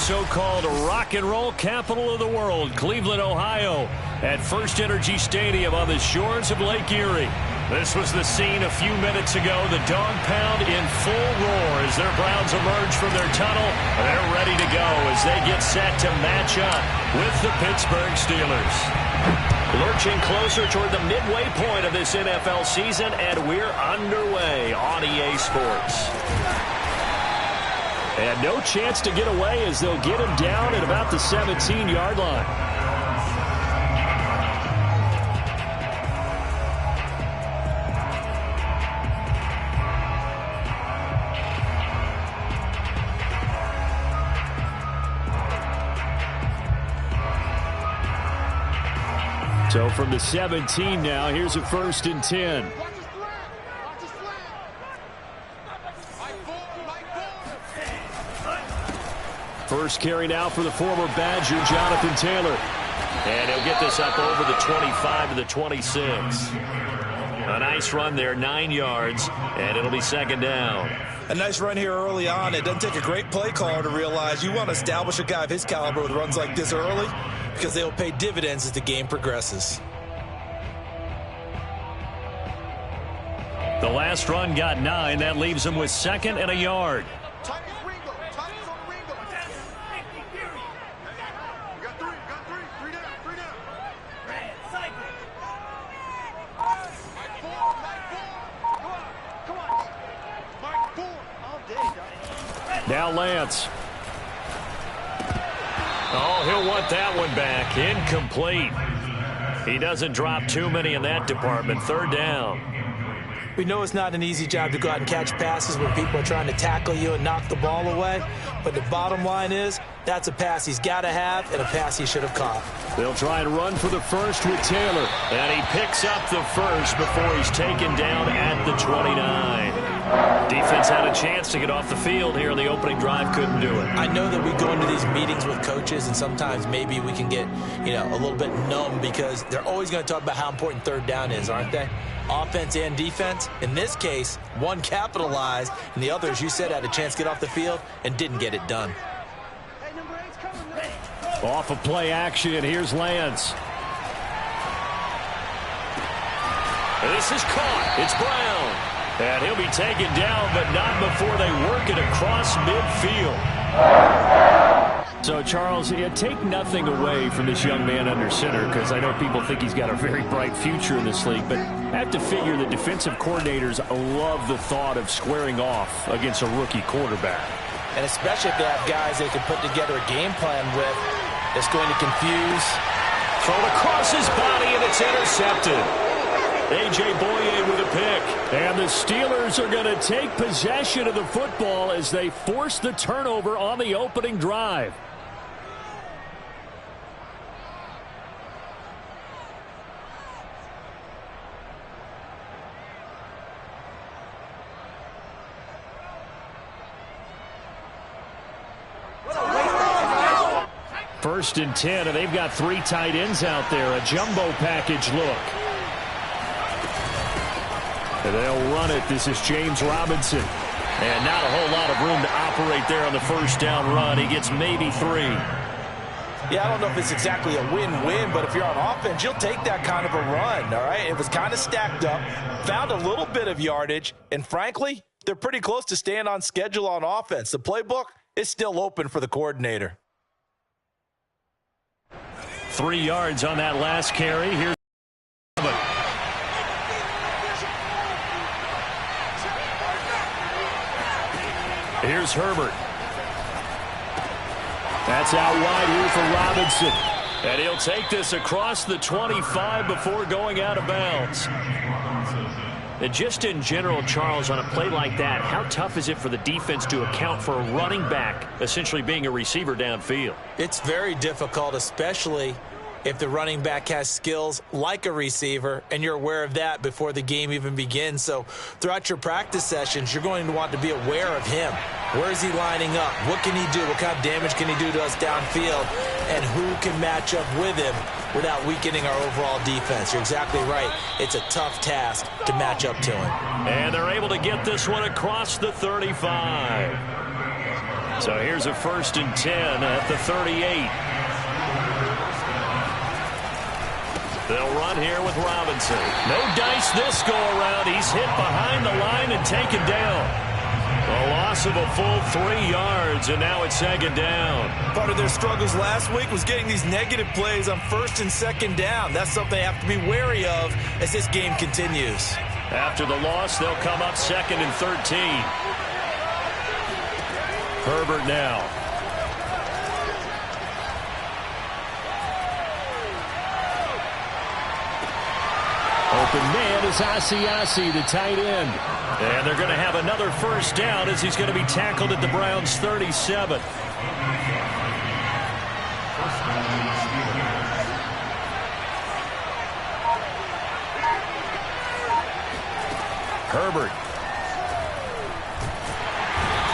so-called rock and roll capital of the world, Cleveland, Ohio, at First Energy Stadium on the shores of Lake Erie. This was the scene a few minutes ago. The dog pound in full roar as their Browns emerge from their tunnel. They're ready to go as they get set to match up with the Pittsburgh Steelers. Lurching closer toward the midway point of this NFL season, and we're underway on EA Sports. And no chance to get away as they'll get him down at about the 17-yard line. So from the 17 now, here's a 1st and 10. First carry now for the former Badger, Jonathan Taylor. And he'll get this up over the 25 to the 26. A nice run there, 9 yards, and it'll be 2nd down. A nice run here early on. It doesn't take a great play caller to realize you want to establish a guy of his caliber with runs like this early because they'll pay dividends as the game progresses. The last run got 9. That leaves him with 2nd and a yard. Now Lance. Oh, he'll want that one back. Incomplete. He doesn't drop too many in that department. 3rd down. We know it's not an easy job to go out and catch passes when people are trying to tackle you and knock the ball away. But the bottom line is that's a pass he's got to have and a pass he should have caught. They'll try and run for the 1st with Taylor. And he picks up the 1st before he's taken down at the 29. Defense had a chance to get off the field here in the opening drive. Couldn't do it. I know that we go into these meetings with coaches, and sometimes maybe we can get, a little bit numb because they're always going to talk about how important 3rd down is, aren't they? Offense and defense. In this case, one capitalized, and the other, as you said, had a chance to get off the field and didn't get it done. Off of play action, here's Lance. This is caught. It's Brown. And he'll be taken down, but not before they work it across midfield. So, Charles, take nothing away from this young man under center, because I know people think he's got a very bright future in this league, but I have to figure the defensive coordinators love the thought of squaring off against a rookie quarterback. And especially if they have guys they can put together a game plan with that's going to confuse. Thrown across his body, and it's intercepted. A.J. Boye with a pick. And the Steelers are going to take possession of the football as they force the turnover on the opening drive. First and 10, and they've got 3 tight ends out there. A jumbo package look. And they'll run it. This is James Robinson. And not a whole lot of room to operate there on the 1st down run. He gets maybe 3. Yeah, I don't know if it's exactly a win-win, but if you're on offense, you'll take that kind of a run, all right? It was kind of stacked up, found a little bit of yardage, and frankly, they're pretty close to staying on schedule on offense. The playbook is still open for the coordinator. 3 yards on that last carry. Here's Herbert. That's out wide here for Robinson. And he'll take this across the 25 before going out of bounds. And just in general, Charles, on a play like that, how tough is it for the defense to account for a running back essentially being a receiver downfield? It's very difficult, especially if the running back has skills like a receiver, and you're aware of that before the game even begins. So throughout your practice sessions, you're going to want to be aware of him. Where is he lining up? What can he do? What kind of damage can he do to us downfield? And who can match up with him without weakening our overall defense? You're exactly right. It's a tough task to match up to him. And they're able to get this one across the 35. So here's a 1st and 10 at the 38. They'll run here with Robinson. No dice this go-around. He's hit behind the line and taken down. A loss of a full 3 yards, and now it's 2nd down. Part of their struggles last week was getting these negative plays on 1st and 2nd down. That's something they have to be wary of as this game continues. After the loss, they'll come up 2nd and 13. Herbert now. Open man is Asiasi, the tight end. And they're going to have another 1st down as he's going to be tackled at the Browns' 37. Herbert.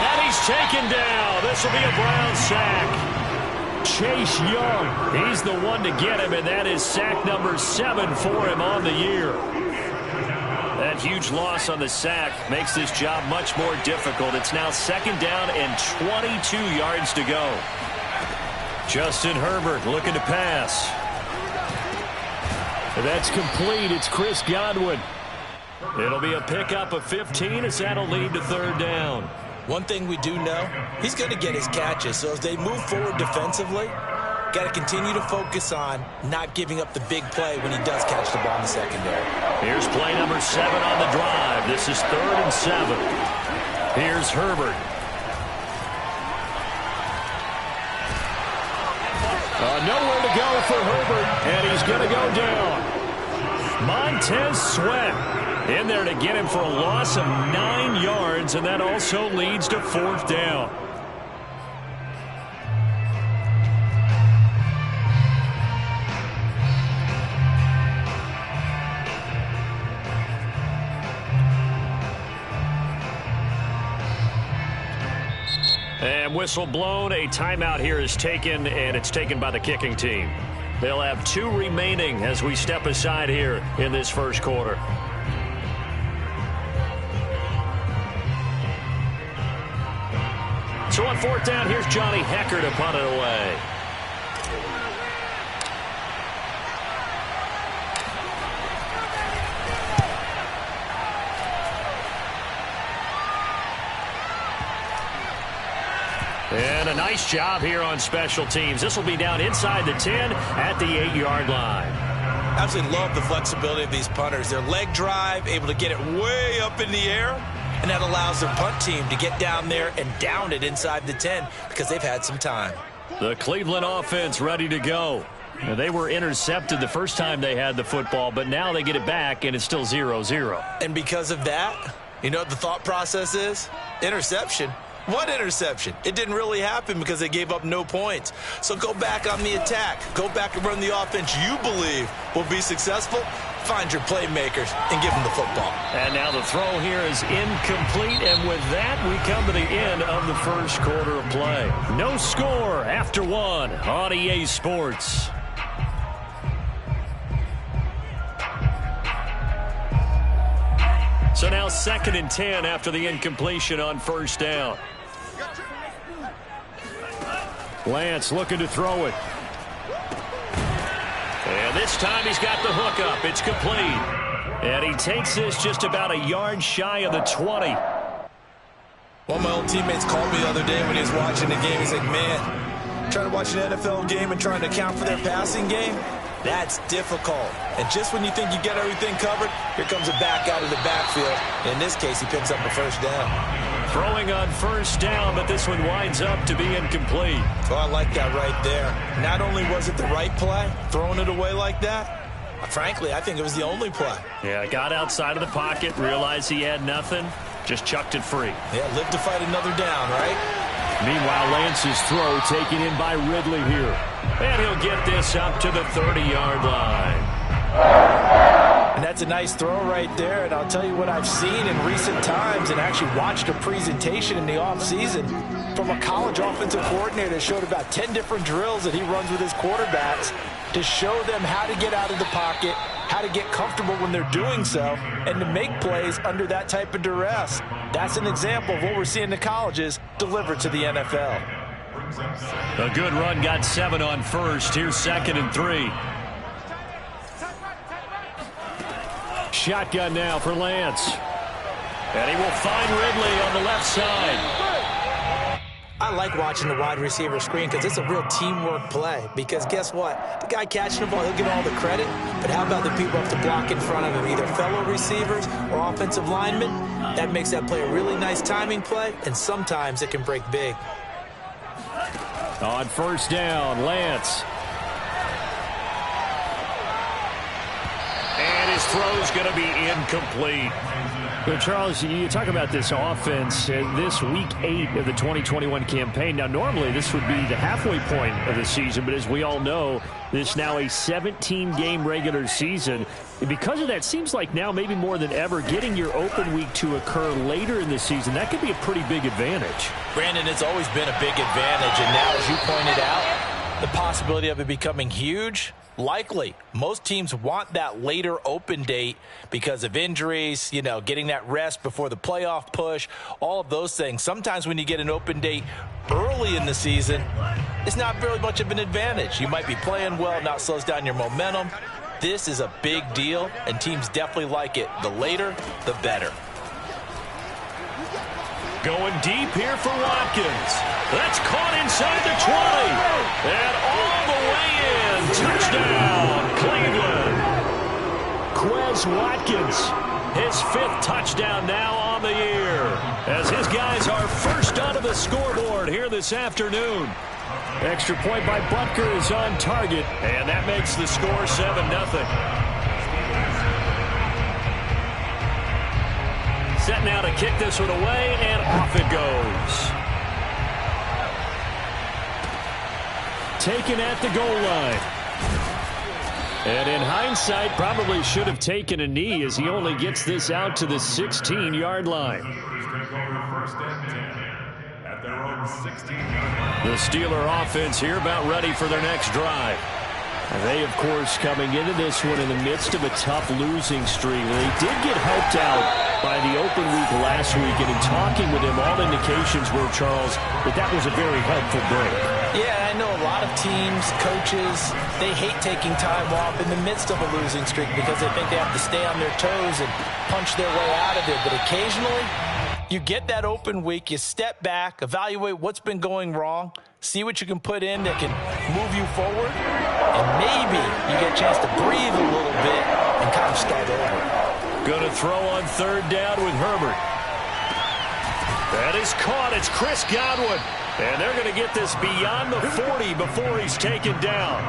And he's taken down. This will be a Brown sack. Chase Young, he's the one to get him, and that is sack number 7 for him on the year. That huge loss on the sack makes this job much more difficult. It's now 2nd down and 22 yards to go. Justin Herbert looking to pass. That's complete. It's Chris Godwin. It'll be a pickup of 15 as that'll lead to 3rd down. One thing we do know, he's going to get his catches. So as they move forward defensively, got to continue to focus on not giving up the big play when he does catch the ball in the secondary. Here's play number 7 on the drive. This is 3rd and 7. Here's Herbert. Nowhere to go for Herbert, and he's going to go down. Montez Sweat in there to get him for a loss of 9 yards, and that also leads to 4th down. And whistle blown. A timeout here is taken, and it's taken by the kicking team. They'll have 2 remaining as we step aside here in this 1st quarter. So on 4th down, here's Johnny Hecker to punt it away. And a nice job here on special teams. This will be down inside the 10 at the 8-yard line. Absolutely love the flexibility of these punters. Their leg drive, able to get it way up in the air, and that allows their punt team to get down there and down it inside the 10 because they've had some time. The Cleveland offense ready to go. Now, they were intercepted the first time they had the football, but now they get it back, and it's still 0-0. And because of that, you know what the thought process is? Interception. What interception? It didn't really happen because they gave up no points. So go back on the attack. Go back and run the offense you believe will be successful. Find your playmakers and give them the football. And now the throw here is incomplete. And with that, we come to the end of the 1st quarter of play. No score after 1 on EA Sports. So now 2nd and 10 after the incompletion on 1st down. Lance looking to throw it. And this time he's got the hook up. It's complete. And he takes this just about a yard shy of the 20. One of my old teammates called me the other day when he was watching the game. He's like, man, trying to watch an NFL game and trying to account for their passing game, that's difficult. And just when you think you get everything covered, here comes a back out of the backfield. In this case, he picks up a 1st down. Throwing on 1st down, but this one winds up to be incomplete. Oh, I like that right there. Not only was it the right play, throwing it away like that, frankly, I think it was the only play. Yeah, got outside of the pocket, realized he had nothing, just chucked it free. Yeah, live to fight another down, right? Meanwhile, Lance's throw taken in by Ridley here. And he'll get this up to the 30-yard line. And that's a nice throw right there. And I'll tell you what I've seen in recent times and actually watched a presentation in the offseason from a college offensive coordinator that showed about 10 different drills that he runs with his quarterbacks to show them how to get out of the pocket, how to get comfortable when they're doing so, and to make plays under that type of duress. That's an example of what we're seeing in the colleges delivered to the NFL. A good run got 7 on first. Here's 2nd and 3. Shotgun now for Lance. And he will find Ridley on the left side. I like watching the wide receiver screen because it's a real teamwork play. Because guess what? The guy catching the ball, he'll get all the credit. But how about the people up to block in front of him, either fellow receivers or offensive linemen? That makes that play a really nice timing play, and sometimes it can break big. On first down, Lance. And his throw's going to be incomplete. Well, Charles, you talk about this offense, this week 8 of the 2021 campaign. Now, normally this would be the halfway point of the season, but as we all know, this is now a 17-game regular season. And because of that, seems like now maybe more than ever, getting your open week to occur later in the season, that could be a pretty big advantage. Brandon, it's always been a big advantage, and now, as you pointed out, the possibility of it becoming huge, likely. Most teams want that later open date because of injuries, getting that rest before the playoff push, all of those things. Sometimes when you get an open date early in the season, it's not really much of an advantage. You might be playing well, not slows down your momentum. This is a big deal, and teams definitely like it. The later, the better. Going deep here for Watkins. That's caught inside the 20. And all the way in. Touchdown, Cleveland. Quez Watkins, his 5th touchdown now on the year, as his guys are first onto the scoreboard here this afternoon. Extra point by Butker is on target, and that makes the score 7-0. Set now to kick this one away, and off it goes. Taken at the goal line. And in hindsight, probably should have taken a knee as he only gets this out to the 16-yard line. The Steeler offense here about ready for their next drive. They, of course, coming into this one in the midst of a tough losing streak. They did get helped out by the open week last week, and in talking with him, all indications were, Charles, that was a very helpful break. Yeah, I know a lot of teams, coaches, they hate taking time off in the midst of a losing streak because they think they have to stay on their toes and punch their way out of it. But occasionally, you get that open week, you step back, evaluate what's been going wrong, see what you can put in that can move you forward, and maybe you get a chance to breathe a little bit and kind of start over. Going to throw on 3rd down with Herbert. That is caught. It's Chris Godwin. And they're going to get this beyond the 40 before he's taken down.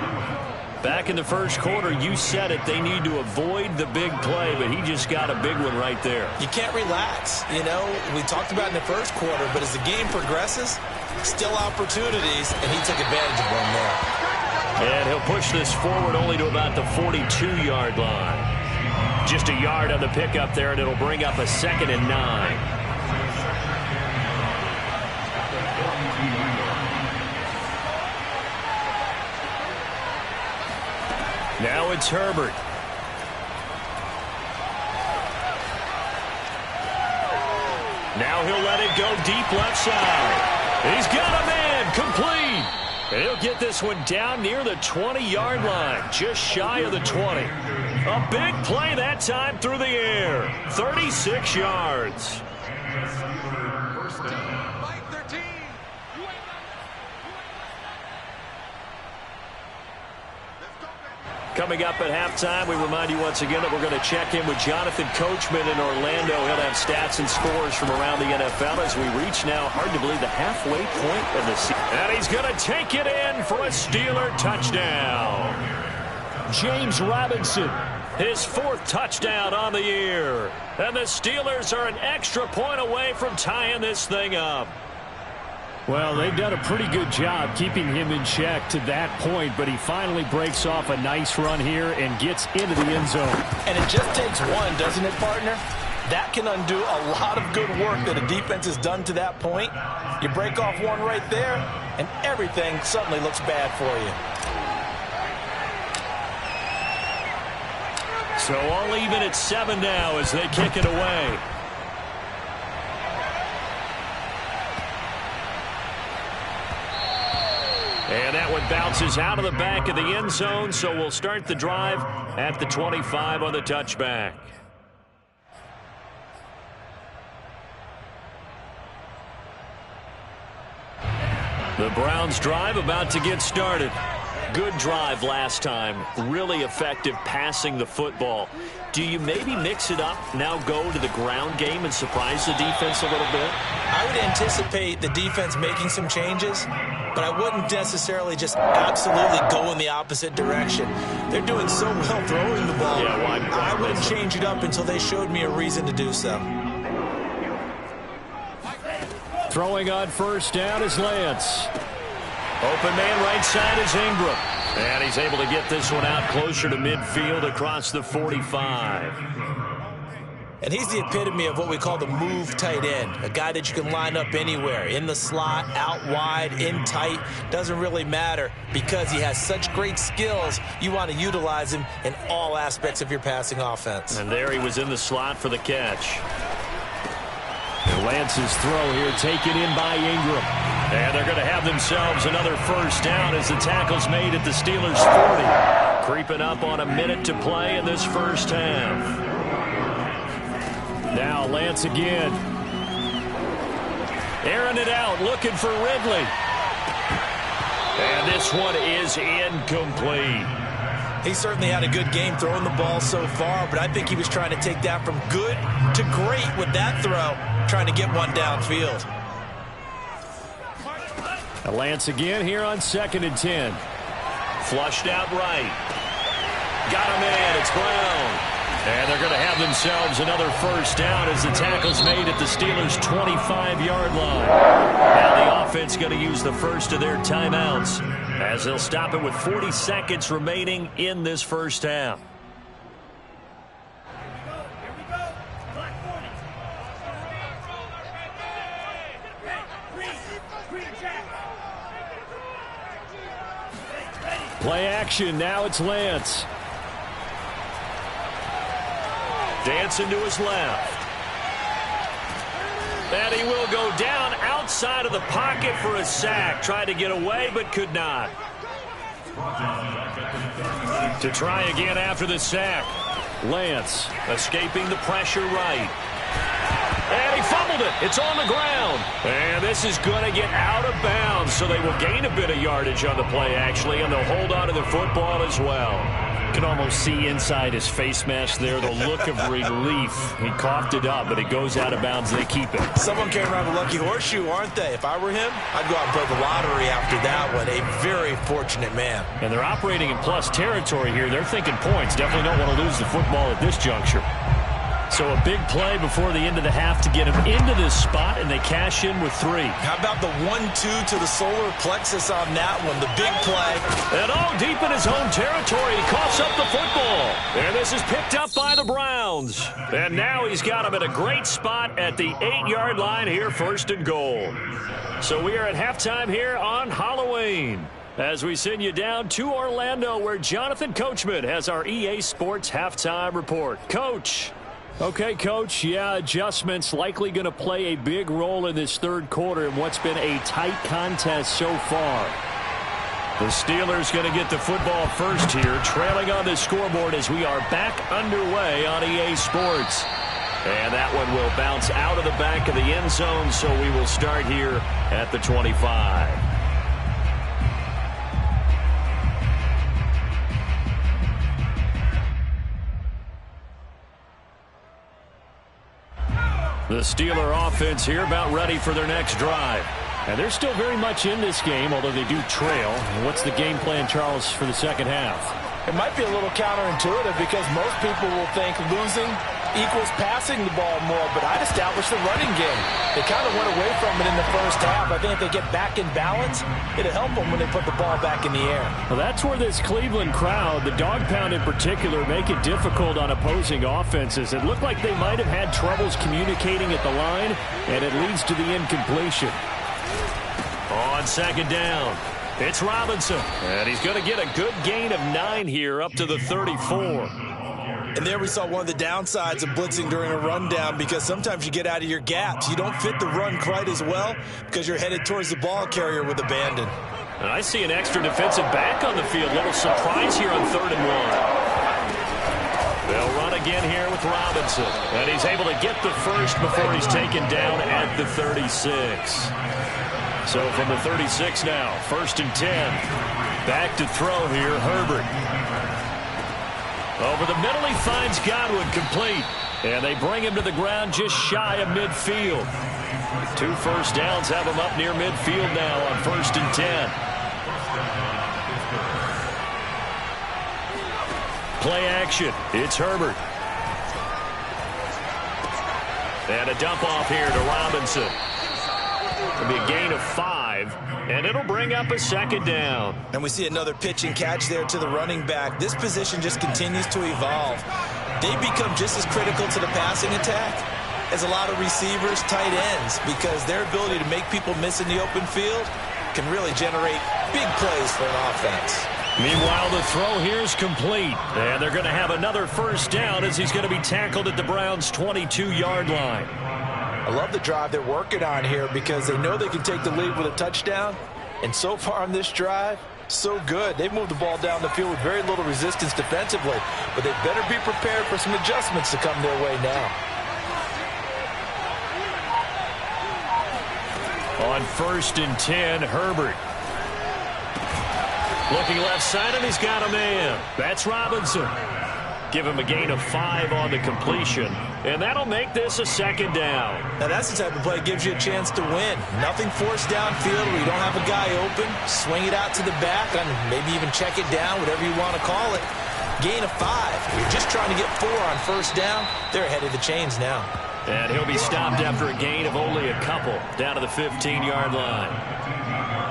Back in the first quarter, you said it, they need to avoid the big play, but he just got a big one right there. You can't relax. We talked about in the first quarter, but as the game progresses, still opportunities, and he took advantage of one there. And he'll push this forward only to about the 42-yard line. Just a yard on the pickup there, and it'll bring up a 2nd and 9. Now it's Herbert. Now he'll let it go deep left side. He's got a man, complete. And he'll get this one down near the 20-yard line, just shy of the 20. A big play that time through the air, 36 yards. Coming up at halftime, we remind you once again that we're going to check in with Jonathan Coachman in Orlando. He'll have stats and scores from around the NFL as we reach now, hard to believe, the halfway point of the season. And he's going to take it in for a Steeler touchdown. James Robinson, his 4th touchdown on the year. And the Steelers are an extra point away from tying this thing up. Well, they've done a pretty good job keeping him in check to that point, but he finally breaks off a nice run here and gets into the end zone. And it just takes one, doesn't it, partner? That can undo a lot of good work that a defense has done to that point. You break off one right there, and everything suddenly looks bad for you. So all even at 7 now as they kick it away. And that one bounces out of the back of the end zone, so we'll start the drive at the 25 on the touchback. The Browns drive about to get started. Good drive last time. Really effective passing the football. Do you maybe mix it up, now go to the ground game and surprise the defense a little bit? I would anticipate the defense making some changes, but I wouldn't necessarily just absolutely go in the opposite direction. They're doing so well throwing the ball. Yeah, why I wouldn't change it up until they showed me a reason to do so. Throwing on first down is Lance. Open man right side is Ingram. And he's able to get this one out closer to midfield across the 45. And he's the epitome of what we call the move tight end. A guy that you can line up anywhere. In the slot, out wide, in tight. Doesn't really matter because he has such great skills. You want to utilize him in all aspects of your passing offense. And there he was in the slot for the catch. And Lance's throw here taken in by Ingram. And they're going to have themselves another first down as the tackle's made at the Steelers' 40. Creeping up on a minute to play in this first half. Now Lance again. Airing it out, looking for Ridley. And this one is incomplete. He certainly had a good game throwing the ball so far, but I think he was trying to take that from good to great with that throw, trying to get one downfield. Lance again here on 2nd and 10. Flushed out right. Got him in. It's Brown. And they're going to have themselves another first down as the tackle's made at the Steelers' 25-yard line. Now the offense going to use the first of their timeouts as they'll stop it with 40 seconds remaining in this first half. Play action. Now it's Lance. Dancing to his left. And he will go down outside of the pocket for a sack. Tried to get away, but could not. To try again after the sack. Lance escaping the pressure right. And he fumbled it. It's on the ground. And this is going to get out of bounds, so they will gain a bit of yardage on the play, actually, and they'll hold on to the football as well. You can almost see inside his face mask there the look of relief. He coughed it up, but it goes out of bounds. They keep it. Someone came around a lucky horseshoe, aren't they? If I were him, I'd go out and play the lottery after that one. A very fortunate man. And they're operating in plus territory here. They're thinking points. Definitely don't want to lose the football at this juncture. So a big play before the end of the half to get him into this spot, and they cash in with 3. How about the 1-2 to the solar plexus on that one? The big play. And all deep in his own territory, he coughs up the football. And this is picked up by the Browns. And now he's got him at a great spot at the 8-yard line here, 1st and goal. So we are at halftime here on Halloween, as we send you down to Orlando, where Jonathan Coachman has our EA Sports halftime report. Coach. Okay, Coach, yeah, adjustments likely going to play a big role in this third quarter in what's been a tight contest so far. The Steelers going to get the football first here, trailing on the scoreboard as we are back underway on EA Sports. And that one will bounce out of the back of the end zone, so we will start here at the 25. The Steeler offense here about ready for their next drive. And they're still very much in this game, although they do trail. What's the game plan, Charles, for the second half? It might be a little counterintuitive because most people will think losing equals passing the ball more, but I'd establish the running game. They kind of went away from it in the first half. I think if they get back in balance, it'll help them when they put the ball back in the air. Well, that's where this Cleveland crowd, the dog pound in particular, make it difficult on opposing offenses. It looked like they might have had troubles communicating at the line, and it leads to the incompletion. On 2nd down, it's Robinson, and he's going to get a good gain of 9 here up to the 34. And there we saw one of the downsides of blitzing during a rundown, because sometimes you get out of your gaps. You don't fit the run quite as well because you're headed towards the ball carrier with abandon. And I see an extra defensive back on the field. Little surprise here on 3rd and 1. They'll run again here with Robinson. And he's able to get the first before he's taken down at the 36. So from the 36 now, 1st and 10. Back to throw here, Herbert. Over the middle, he finds Godwin, complete. And they bring him to the ground just shy of midfield. 2 first downs have him up near midfield now on 1st and 10. Play action. It's Herbert. And a dump off here to Robinson. It'll be a gain of 5, and it'll bring up a 2nd down. And we see another pitch and catch there to the running back. This position just continues to evolve. They become just as critical to the passing attack as a lot of receivers, tight ends, because their ability to make people miss in the open field can really generate big plays for an offense. Meanwhile, the throw here is complete, and they're going to have another first down as he's going to be tackled at the Browns' 22-yard line. I love the drive they're working on here because they know they can take the lead with a touchdown, and so far on this drive, so good. They've moved the ball down the field with very little resistance defensively, but they better be prepared for some adjustments to come their way now. On 1st and 10, Herbert. Looking left side, and he's got a man. That's Robinson. Give him a gain of 5 on the completion, and that'll make this a 2nd down. Now that's the type of play that gives you a chance to win. Nothing forced downfield where you don't have a guy open. Swing it out to the back and maybe even check it down, whatever you want to call it. Gain of 5. You're just trying to get 4 on 1st down. They're ahead of the chains now. And he'll be stopped after a gain of only a couple down to the 15-yard line.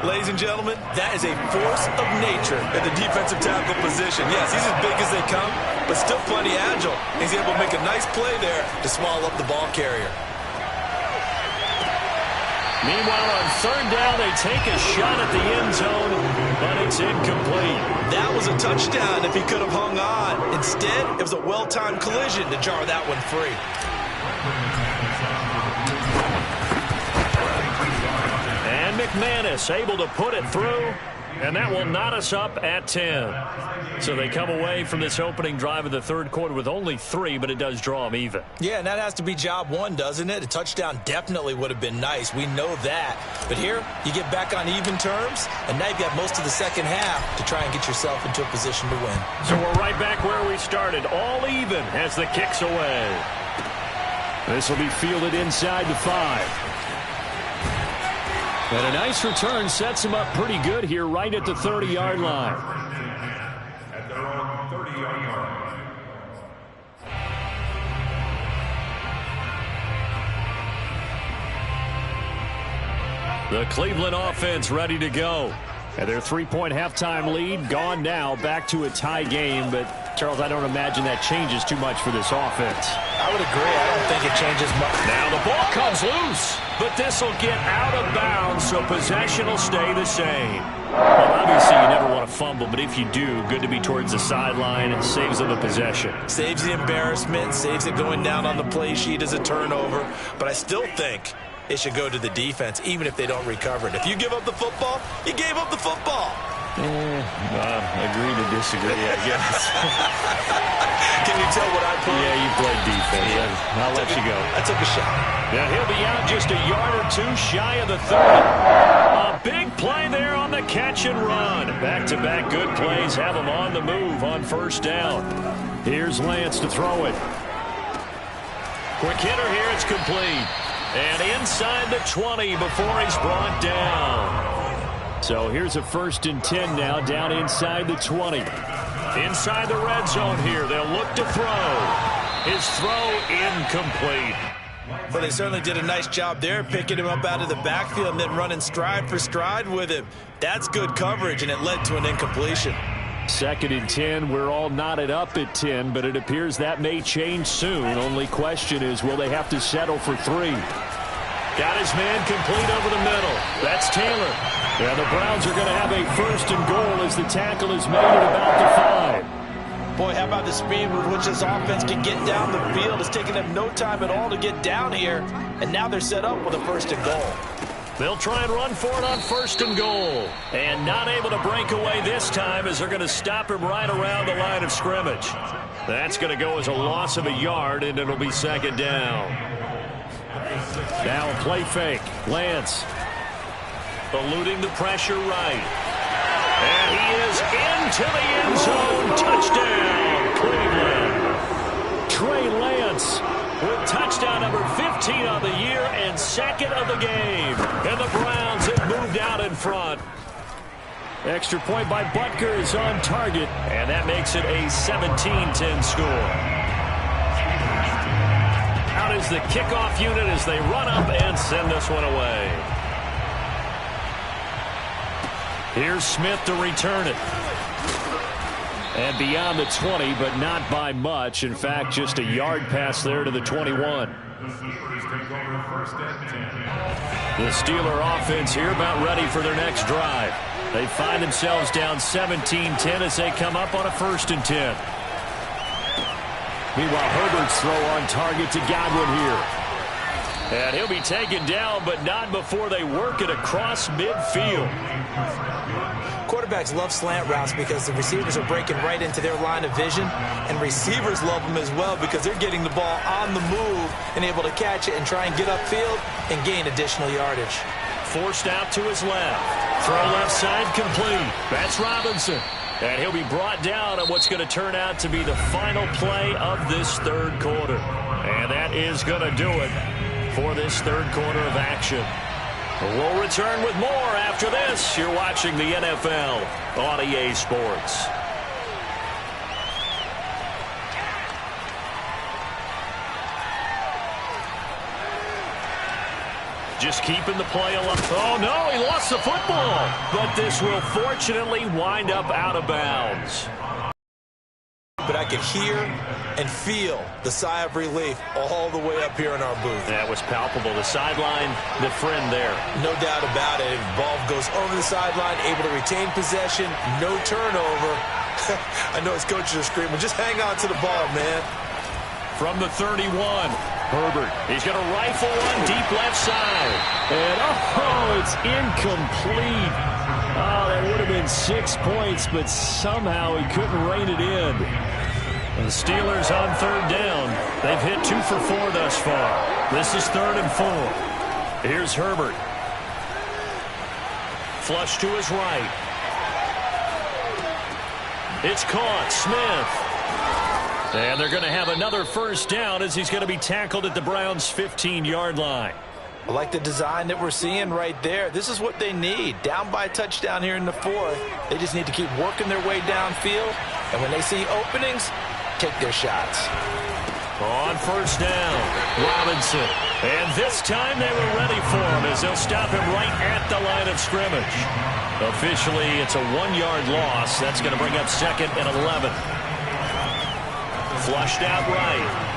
Ladies and gentlemen, that is a force of nature at the defensive tackle position. Yes, he's as big as they come, but still plenty agile. He's able to make a nice play there to swallow up the ball carrier. Meanwhile, on 3rd down, they take a shot at the end zone, but it's incomplete. That was a touchdown if he could have hung on. Instead, it was a well-timed collision to jar that one free. And McManus able to put it through, and that will knot us up at 10. So they come away from this opening drive of the 3rd quarter with only 3, but it does draw them even. Yeah, and that has to be job 1, doesn't it? A touchdown definitely would have been nice. We know that. But here, you get back on even terms, and now you've got most of the 2nd half to try and get yourself into a position to win. So we're right back where we started, all even as the kick's away. This will be fielded inside the 5. And a nice return sets him up pretty good here right at the 30-yard line. At their own 30-yard line. The Cleveland offense ready to go. And their 3-point halftime lead gone now, back to a tie game. But, Charles, I don't imagine that changes too much for this offense. I would agree. I don't think it changes much. Now the ball comes loose, but this will get out of bounds, so possession will stay the same. Well, obviously you never want to fumble, but if you do, good to be towards the sideline. It saves them a possession. Saves the embarrassment, saves it going down on the play sheet as a turnover. But I still think it should go to the defense, even if they don't recover it. If you give up the football, you gave up the football. Agree to disagree, I guess. Can you tell what I played? Yeah, you played defense. Yeah. I'll let you go. I took a shot. Now he'll be out just a yard or 2 shy of the 30. A big play there on the catch and run. Back-to-back good plays have him on the move on 1st down. Here's Lance to throw it. Quick hitter here, it's complete. And inside the 20 before he's brought down. So here's a 1st and 10 now, down inside the 20. Inside the red zone here, they'll look to throw. His throw incomplete. Well, they certainly did a nice job there, picking him up out of the backfield and then running stride for stride with him. That's good coverage, and it led to an incompletion. 2nd and 10, we're all knotted up at 10, but it appears that may change soon. Only question is, will they have to settle for 3? Got his man complete over the middle. That's Taylor. Yeah, the Browns are going to have a 1st and goal as the tackle is made at about the 5. Boy, how about the speed with which this offense can get down the field? It's taking them no time at all to get down here, and now they're set up with a 1st and goal. They'll try and run for it on 1st and goal. And not able to break away this time as they're going to stop him right around the line of scrimmage. That's going to go as a loss of a yard, and it'll be 2nd down. Now a play fake. Lance eluding the pressure right. And he is into the end zone. Touchdown, Cleveland. Trey Lance with touchdown number 15 on the year and 2nd of the game. And the Browns have moved out in front. Extra point by Butker is on target, and that makes it a 17-10 score. Out is the kickoff unit as they run up and send this one away. Here's Smith to return it. And beyond the 20, but not by much. In fact, just a yard pass there to the 21. The Steeler offense here about ready for their next drive. They find themselves down 17-10 as they come up on a 1st and 10. Meanwhile, Herbert's throw on target to Godwin here. And he'll be taken down, but not before they work it across midfield. Quarterbacks love slant routes because the receivers are breaking right into their line of vision, and receivers love them as well because they're getting the ball on the move and able to catch it and try and get upfield and gain additional yardage. Forced out to his left. Throw left side complete. That's Robinson. And he'll be brought down on what's going to turn out to be the final play of this 3rd quarter. And that is going to do it for this 3rd quarter of action. We'll return with more after this. You're watching the NFL on EA Sports. Just keeping the play alive. Oh, no, he lost the football. But this will fortunately wind up out of bounds. But I could hear and feel the sigh of relief all the way up here in our booth. That was palpable. The sideline, the friend there. No doubt about it. Ball goes over the sideline, able to retain possession, no turnover. I know his coaches are screaming, just hang on to the ball, man. From the 31, Herbert. He's going to rifle one deep left side. And, oh, it's incomplete. Oh, that would have been 6 points, but somehow he couldn't rein it in. And the Steelers on 3rd down. They've hit 2 for 4 thus far. This is 3rd and 4. Here's Herbert. Flush to his right. It's caught. Smith. And they're going to have another 1st down as he's going to be tackled at the Browns' 15-yard line. I like the design that we're seeing right there. This is what they need. Down by a touchdown here in the 4th. They just need to keep working their way downfield. And when they see openings, take their shots. On 1st down, Robinson. And this time they were ready for him as they'll stop him right at the line of scrimmage. Officially, it's a 1-yard loss. That's going to bring up 2nd and 11. Flushed out right.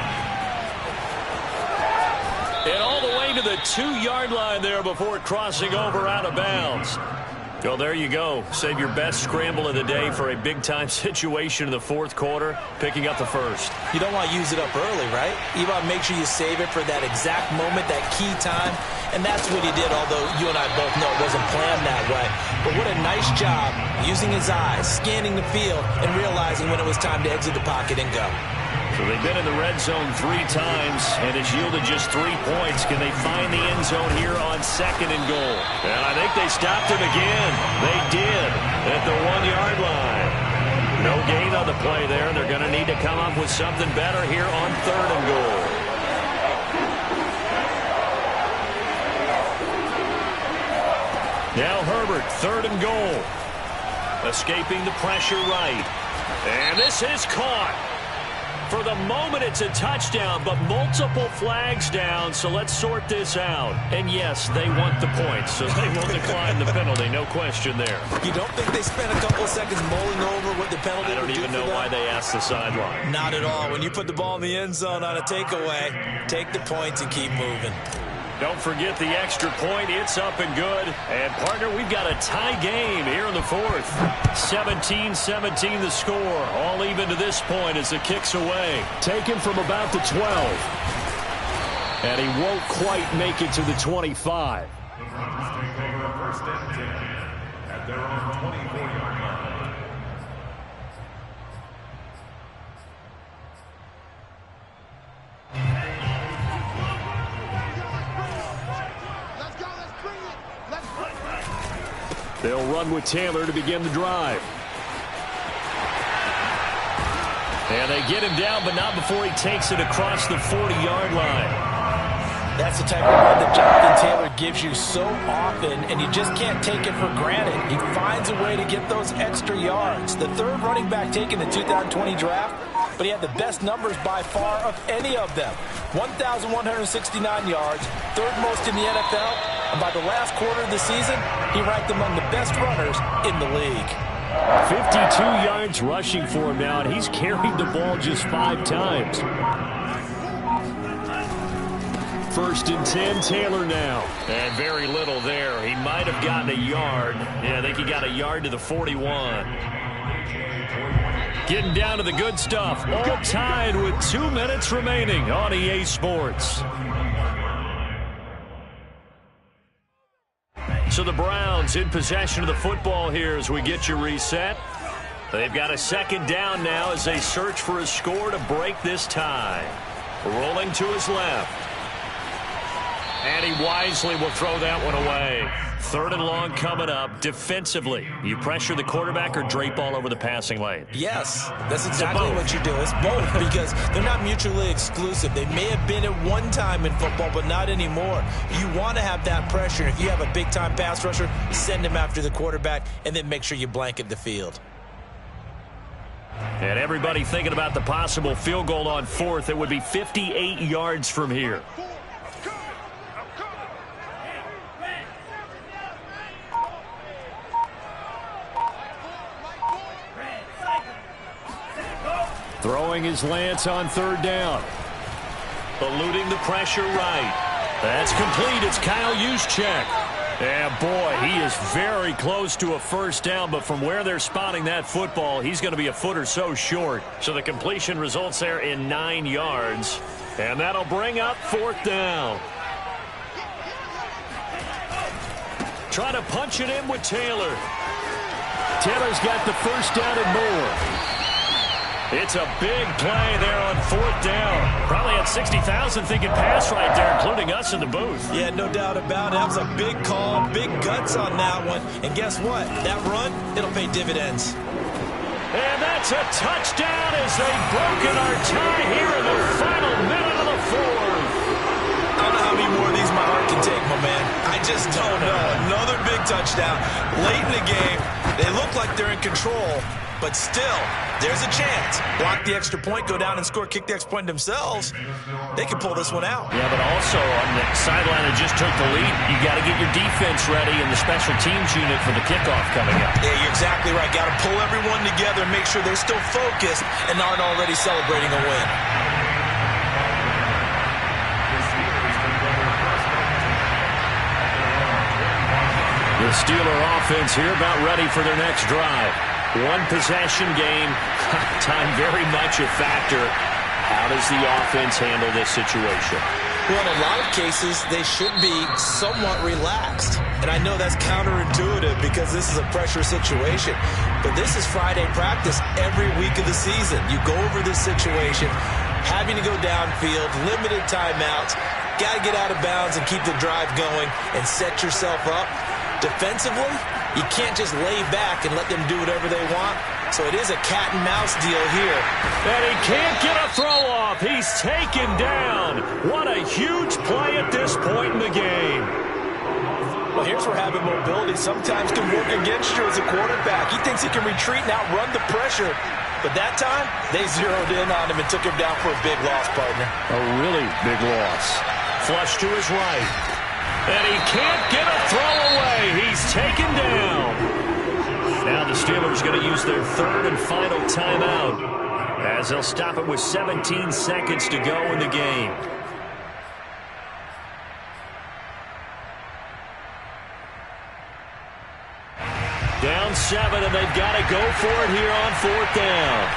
And all the way to the 2-yard line there before crossing over out of bounds. Well, there you go. Save your best scramble of the day for a big-time situation in the 4th quarter, picking up the 1st. You don't want to use it up early, right? You want to make sure you save it for that exact moment, that key time. And that's what he did, although you and I both know it wasn't planned that way. But what a nice job using his eyes, scanning the field, and realizing when it was time to exit the pocket and go. So they've been in the red zone 3 times, and it's yielded just 3 points. Can they find the end zone here on 2nd and goal? And I think they stopped him again. They did at the 1-yard line. No gain on the play there. They're going to need to come up with something better here on 3rd and goal. Now Herbert, 3rd and goal. Escaping the pressure right. And this is caught. For the moment, it's a touchdown, but multiple flags down, so let's sort this out. And, yes, they want the points, so they will decline the penalty, no question there. You don't think they spent a couple of seconds mulling over what the penalty I don't even know why they asked the sideline. Not at all. When you put the ball in the end zone on a takeaway, take the points and keep moving. Don't forget the extra point. It's up and good. And, partner, we've got a tie game here in the fourth. 17-17 the score. All even to this point as the kick's away. Taken from about the 12. And he won't quite make it to the 25. The Browns take over first and 10 at their own 24-yard line. They'll run with Taylor to begin the drive. And they get him down, but not before he takes it across the 40-yard line. That's the type of run that Jonathan Taylor gives you so often, and you just can't take it for granted. He finds a way to get those extra yards. The third running back taken in the 2020 draft, but he had the best numbers by far of any of them. 1,169 yards, third most in the NFL, and by the last quarter of the season, he ranked among the best runners in the league. 52 yards rushing for him now, and he's carried the ball just 5 times. First and 10, Taylor now. And very little there. He might have gotten a yard. Yeah, I think he got a yard to the 41. Getting down to the good stuff. All tied with 2 minutes remaining on EA Sports. So the Browns in possession of the football here as we get you reset. They've got a second down now as they search for a score to break this tie. Rolling to his left. And he wisely will throw that one away. Third and long coming up. Defensively, you pressure the quarterback or drape all over the passing lane? Yes, that's exactly what you do. It's both because they're not mutually exclusive. They may have been at one time in football, but not anymore. You want to have that pressure. If you have a big-time pass rusher, send him after the quarterback, and then make sure you blanket the field. And everybody thinking about the possible field goal on fourth. It would be 58 yards from here. Throwing his Lance on third down. Eluding the pressure right. That's complete. It's Kyle Juszczyk. And boy, he is very close to a first down, but from where they're spotting that football, he's going to be a foot or so short. So the completion results there in 9 yards. And that'll bring up fourth down. Trying to punch it in with Taylor. Taylor's got the first down and more. It's a big play there on fourth down. Probably had 60,000 thinking pass right there, including us in the booth. Yeah, no doubt about it. That was a big call, big guts on that one. And guess what? That run, it'll pay dividends. And that's a touchdown as they've broken our tie here in the final minute of the fourth. I don't know how many more of these my heart can take, my man. I just don't know. Another big touchdown. Late in the game, they look like they're in control. But still, there's a chance. Block the extra point, go down and score, kick the extra point themselves. They can pull this one out. Yeah, but also on the sideline that just took the lead, you got to get your defense ready and the special teams unit for the kickoff coming up. Yeah, you're exactly right. Got to pull everyone together and make sure they're still focused and aren't already celebrating a win. The Steeler offense here about ready for their next drive. One possession game, time very much a factor. How does the offense handle this situation? Well, in a lot of cases, they should be somewhat relaxed. And I know that's counterintuitive because this is a pressure situation. But this is Friday practice every week of the season. You go over this situation, having to go downfield, limited timeouts, got to get out of bounds and keep the drive going and set yourself up. Defensively, you can't just lay back and let them do whatever they want. So it is a cat and mouse deal here. And he can't get a throw off. He's taken down. What a huge play at this point in the game. Well, here's where having mobility sometimes can work against you as a quarterback. He thinks he can retreat and outrun the pressure. But that time, they zeroed in on him and took him down for a big loss, partner. A really big loss. Flush to his right. And he can't get a throw away. He's taken down. Now the Steelers going to use their third and final timeout as they'll stop it with 17 seconds to go in the game. Down 7, and they've got to go for it here on 4th down.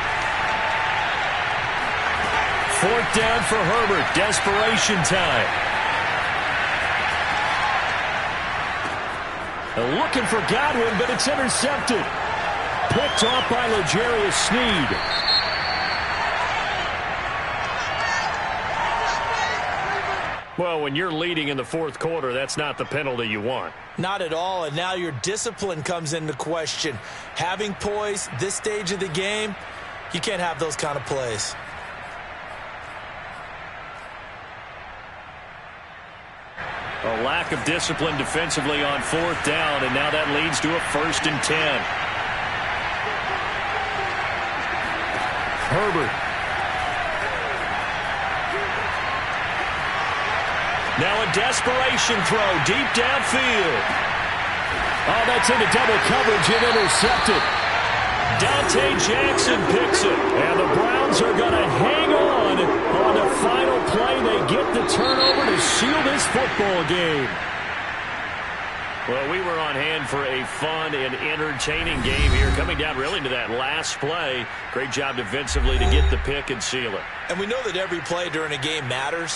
4th down for Herbert. Desperation time. Looking for Godwin, but it's intercepted. Picked off by L'Jarius Sneed. Well, when you're leading in the 4th quarter, that's not the penalty you want. Not at all, and now your discipline comes into question. Having poise this stage of the game, you can't have those kind of plays. A lack of discipline defensively on 4th down, and now that leads to a 1st and 10. Herbert. Now a desperation throw deep downfield. Oh, that's into double coverage and intercepted. Dante Jackson picks it. And the Browns are going to hang on the final play. They get the turnover to seal this football game. Well, we were on hand for a fun and entertaining game here. Coming down really to that last play. Great job defensively to get the pick and seal it. And we know that every play during a game matters.